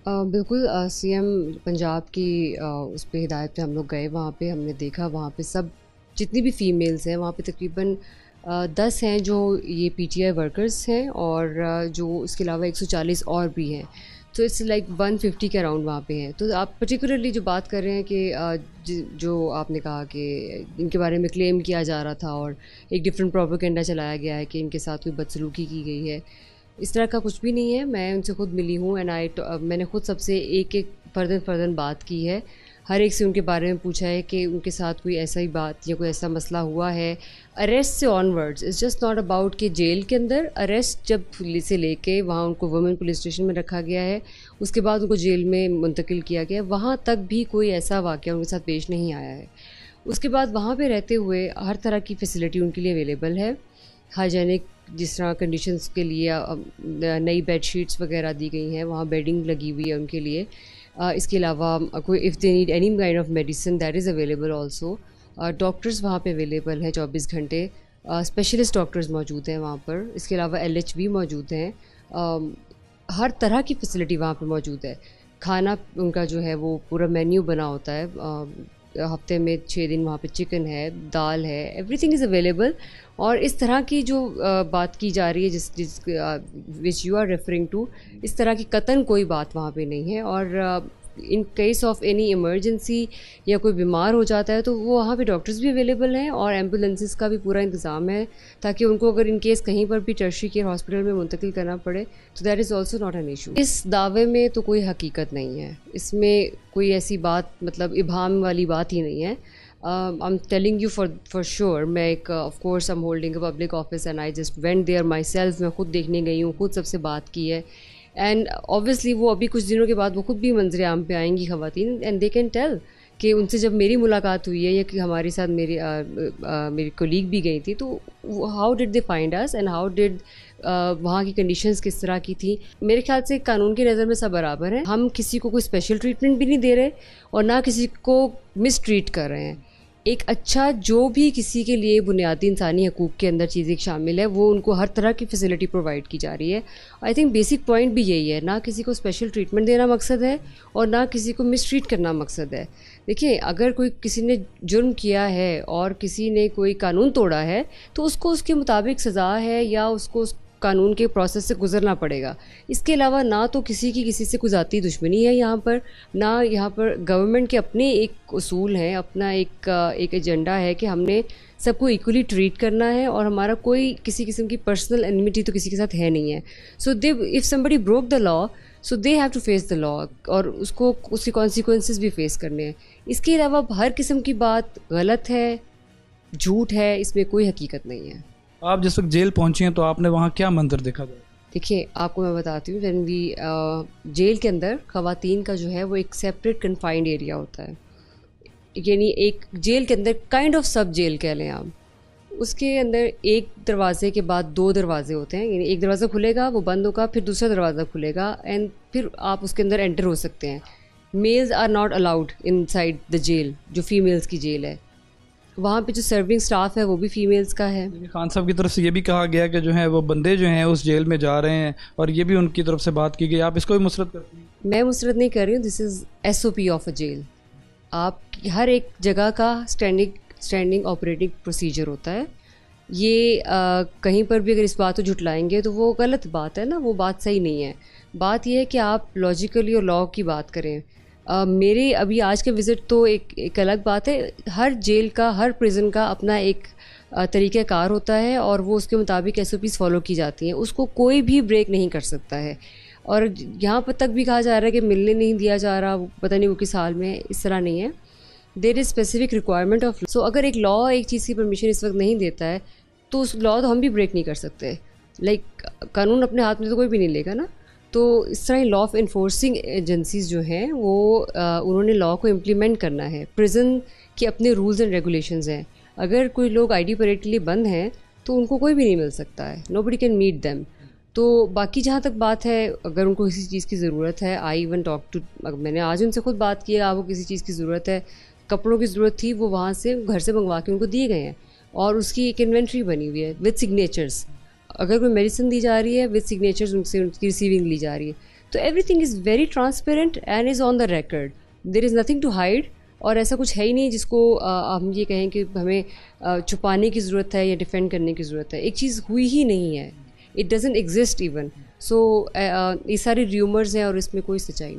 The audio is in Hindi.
बिल्कुल सीएम पंजाब की उस पे हिदायत पे हम लोग गए, वहाँ पे हमने देखा, वहाँ पे सब जितनी भी फ़ीमेल्स हैं वहाँ पे तकरीबन 10 हैं जो ये पीटीआई वर्कर्स हैं, और जो इसके अलावा 140 और भी हैं। तो इट्स लाइक 150 के अराउंड वहाँ पे हैं। तो आप पर्टिकुलरली जो बात कर रहे हैं कि जो आपने कहा कि इनके बारे में क्लेम किया जा रहा था और एक डिफरेंट प्रोपेगेंडा चलाया गया है कि इनके साथ कोई बदसलूकी की गई है, इस तरह का कुछ भी नहीं है। मैं उनसे खुद मिली हूँ एंड मैंने खुद सबसे एक एक फ़र्दन बात की है। हर एक से उनके बारे में पूछा है कि उनके साथ कोई ऐसा ही बात या कोई ऐसा मसला हुआ है। अरेस्ट से onwards it's just not about कि जेल के अंदर अरेस्ट जब से लेके वहाँ उनको वुमेन पुलिस स्टेशन में रखा गया है, उसके बाद उनको जेल में मुंतकिल किया गया है, वहाँ तक भी कोई ऐसा वाक़या उनके साथ पेश नहीं आया है। उसके बाद वहाँ पे रहते हुए हर तरह की फ़ैसिलिटी उनके लिए अवेलेबल है। हाइजेनिक जिस तरह कंडीशंस के लिए नई बेड शीट्स वगैरह दी गई हैं, वहाँ बेडिंग लगी हुई है उनके लिए। इसके अलावा कोई if they need any kind of medicine that is available also. Doctors वहाँ पे अवेलेबल हैं 24 घंटे। स्पेशलिस्ट डॉक्टर्स मौजूद हैं वहाँ पर। इसके अलावा एलएचबी मौजूद हैं। हर तरह की फैसिलिटी वहाँ पे मौजूद है। खाना उनका जो है वो पूरा मेन्यू बना होता है। हफ्ते में 6 दिन वहाँ पे चिकन है, दाल है, एवरीथिंग इज़ अवेलेबल। और इस तरह की जो बात की जा रही है जिस which you are referring to, इस तरह की कतन कोई बात वहाँ पे नहीं है। और in case of any emergency या कोई बीमार हो जाता है तो वो वहाँ पे डॉक्टर्स भी अवेलेबल हैं और एम्बुलेंसेस का भी पूरा इंतज़ाम है, ताकि उनको अगर इन केस कहीं पर भी टर्शरी केयर हॉस्पिटल में मुंतकिल करना पड़े तो that is also not an issue. इस दावे में तो कोई हकीकत नहीं है, इसमें कोई ऐसी बात मतलब इबाहम वाली बात ही नहीं है। I am telling you for sure. मैं एक of course I am holding a public office and I just went there myself. मैं खुद देखने गई हूँ, खुद सबसे बात की है। एंड ऑब्वियसली वो अभी कुछ दिनों के बाद वो खुद भी मंजर आम पे आएंगी ख़वातीन, एंड दे कैन टेल कि उनसे जब मेरी मुलाकात हुई है या कि हमारे साथ मेरी कोलीग भी गई थी, तो how did they find us and how did वहाँ की कंडीशंस किस तरह की थी। मेरे ख्याल से कानून की नज़र में सब बराबर हैं। हम किसी को कोई स्पेशल ट्रीटमेंट भी नहीं दे रहे और ना किसी को मिस ट्रीट कर रहे हैं। एक अच्छा जो भी किसी के लिए बुनियादी इंसानी हकूक़ के अंदर चीज़ें शामिल है, वो उनको हर तरह की फ़ैसिलिटी प्रोवाइड की जा रही है। आई थिंक बेसिक पॉइंट भी यही है, ना किसी को स्पेशल ट्रीटमेंट देना मकसद है और ना किसी को मिसट्रीट करना मकसद है। देखिए, अगर कोई किसी ने जुर्म किया है और किसी ने कोई कानून तोड़ा है तो उसको उसके मुताबिक सज़ा है या उसको कानून के प्रोसेस से गुजरना पड़ेगा। इसके अलावा ना तो किसी की किसी से कोई ज़ाती दुश्मनी है यहाँ पर, ना यहाँ पर गवर्नमेंट के अपने एक उसूल हैं, अपना एक एजेंडा है कि हमने सबको इक्वली ट्रीट करना है और हमारा कोई किसी किस्म की पर्सनल एनिमिटी तो किसी के साथ है नहीं है। So they if somebody broke the law so they have to face the law और उसको उसके कॉन्सिक्वेंसेस भी फेस करने हैं। इसके अलावा हर किस्म की बात गलत है, झूठ है, इसमें कोई हकीकत नहीं है। आप जिस वक्त जेल पहुंची हैं तो आपने वहाँ क्या मंजर देखा था? देखिए, आपको मैं बताती हूँ। व्हेन वी जेल के अंदर ख़वातीन का जो है वो एक सेपरेट कन्फाइंड एरिया होता है, यानी एक जेल के अंदर काइंड ऑफ सब जेल कह लें आप। उसके अंदर एक दरवाजे के बाद 2 दरवाजे होते हैं, यानी एक दरवाज़ा खुलेगा, वो बंद होगा, फिर दूसरा दरवाज़ा खुलेगा एंड फिर आप उसके अंदर एंटर हो सकते हैं। Males are not allowed inside the jail, जो फीमेल्स की जेल है। वहाँ पे जो सर्विंग स्टाफ है वो भी फीमेल्स का है। खान साहब की तरफ से ये भी कहा गया कि जो है वो बंदे जो हैं उस जेल में जा रहे हैं और ये भी उनकी तरफ से बात की गई। आप इसको भी मुसरत करती हैं? मैं मुसरत नहीं कर रही हूँ। This is SOP of a jail. आप हर एक जगह का स्टैंडिंग ऑपरेटिंग प्रोसीजर होता है। ये कहीं पर भी अगर इस बात को झुटलाएंगे तो वो गलत बात है ना, वो बात सही नहीं है। बात यह है कि आप लॉजिकली और लॉ की बात करें। मेरे अभी आज के विज़िट तो एक अलग बात है। हर जेल का, हर प्रिज़न का अपना एक तरीक़ाकार होता है और वो उसके मुताबिक SOPs फॉलो की जाती हैं, उसको कोई भी ब्रेक नहीं कर सकता है। और यहाँ पर तक भी कहा जा रहा है कि मिलने नहीं दिया जा रहा, पता नहीं वो किस हाल में है। इस तरह नहीं है। There is specific requirement of. So अगर एक लॉ एक चीज़ की परमिशन इस वक्त नहीं देता है तो उस लॉ तो हम भी ब्रेक नहीं कर सकते। कानून अपने हाथ में तो कोई भी नहीं लेगा ना। तो इस तरह लॉ ऑफ इन्फोर्सिंग एजेंसीज़ जो हैं वो उन्होंने लॉ को इम्प्लीमेंट करना है। प्रिजन के अपने रूल्स एंड रेगुलेशंस हैं। अगर कोई लोग ID परेड के लिए बंद हैं तो उनको कोई भी नहीं मिल सकता है। Nobody can meet them. तो बाकी जहाँ तक बात है, अगर उनको किसी चीज़ की ज़रूरत है, आई इवन टॉक टू, मैंने आज उनसे खुद बात की है, आपको किसी चीज़ की ज़रूरत है, कपड़ों की ज़रूरत थी, वो वहाँ से घर से मंगवा के उनको दिए गए हैं और उसकी एक इन्वेंट्री बनी हुई है विद सिग्नेचर्स। अगर कोई मेडिसिन दी जा रही है विद सिग्नेचर्स, उनसे उनकी रिसीविंग ली जा रही है। तो everything is very transparent and is on the record, there is nothing to hide. और ऐसा कुछ है ही नहीं जिसको हम ये कहें कि हमें छुपाने की ज़रूरत है या डिफेंड करने की ज़रूरत है। एक चीज़ हुई ही नहीं है, इट डजंट एग्जिस्ट इवन। सो ये सारे र्यूमर्स हैं और इसमें कोई सच्चाई नहीं।